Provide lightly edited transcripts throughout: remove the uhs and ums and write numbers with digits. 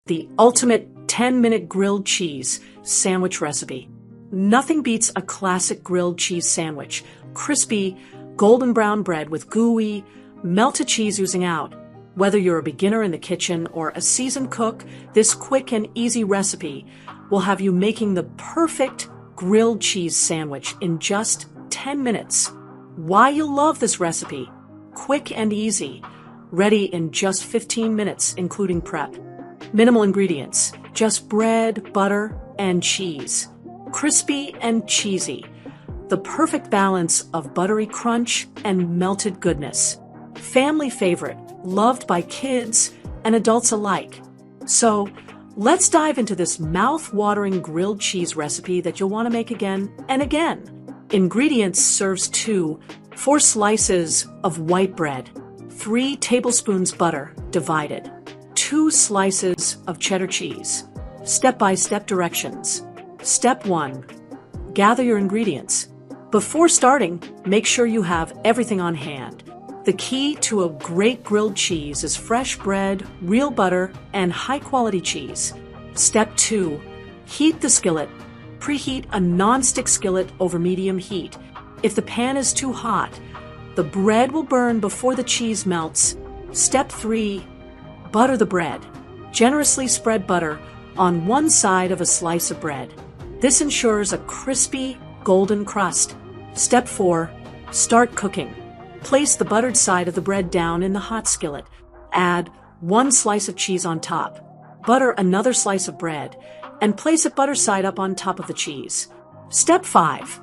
the ultimate 10-minute grilled cheese sandwich recipe. Nothing beats a classic grilled cheese sandwich. Crispy, golden brown bread with gooey, melted cheese oozing out. Whether you're a beginner in the kitchen or a seasoned cook, this quick and easy recipe will have you making the perfect grilled cheese sandwich in just 10 minutes. Why you'll love this recipe? Quick and easy, ready in just 15 minutes, including prep. Minimal ingredients, just bread, butter, and cheese. Crispy and cheesy, the perfect balance of buttery crunch and melted goodness. Family favorite, loved by kids and adults alike. So, let's dive into this mouth-watering grilled cheese recipe that you'll want to make again and again. Ingredients: serves 4 slices of white bread, 3 tablespoons butter divided, 2 slices of cheddar cheese. Step-by-step directions. Step 1. Gather your ingredients. Before starting, make sure you have everything on hand. The key to a great grilled cheese is fresh bread, real butter, and high-quality cheese. Step 2. Heat the skillet. Preheat a non-stick skillet over medium heat. If the pan is too hot, the bread will burn before the cheese melts. Step 3. Butter the bread. Generously spread butter on one side of a slice of bread. This ensures a crispy, golden crust. Step 4. Start cooking. Place the buttered side of the bread down in the hot skillet. Add 1 slice of cheese on top. Butter another slice of bread, and place it butter side up on top of the cheese. Step 5.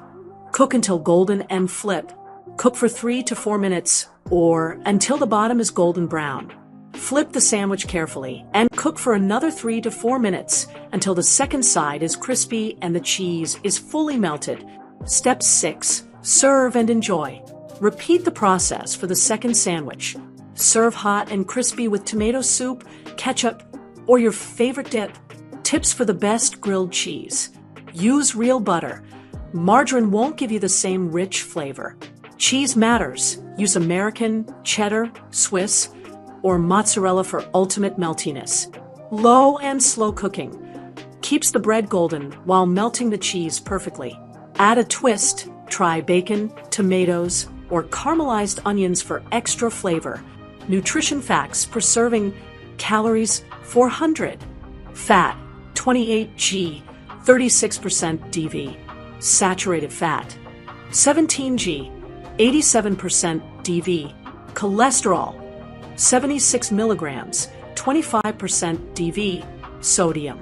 Cook until golden and flip. Cook for 3 to 4 minutes, or until the bottom is golden brown. Flip the sandwich carefully, and cook for another 3 to 4 minutes until the second side is crispy and the cheese is fully melted. Step 6. Serve and enjoy. Repeat the process for the second sandwich. Serve hot and crispy with tomato soup, ketchup, or your favorite dip. Tips for the best grilled cheese. Use real butter. Margarine won't give you the same rich flavor. Cheese matters. Use American, cheddar, Swiss, or mozzarella for ultimate meltiness. Low and slow cooking keeps the bread golden while melting the cheese perfectly. Add a twist. Try bacon, tomatoes, or caramelized onions for extra flavor. Nutrition facts per serving: calories 400, fat 28 g, 36% DV, saturated fat 17 g, 87% DV, cholesterol 76 milligrams, 25% DV, sodium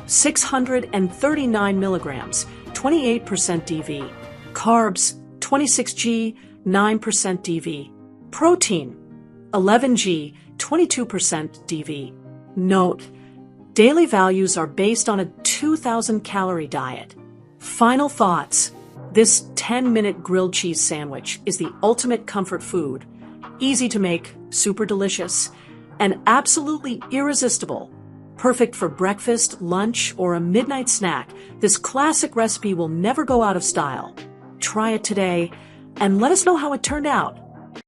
639 milligrams, 28% DV, carbs 26 g, 9% DV. Protein, 11 g, 22% DV. Note: daily values are based on a 2,000 calorie diet. Final thoughts: this 10-minute grilled cheese sandwich is the ultimate comfort food. Easy to make, super delicious, and absolutely irresistible. Perfect for breakfast, lunch, or a midnight snack, this classic recipe will never go out of style. Try it today and let us know how it turned out.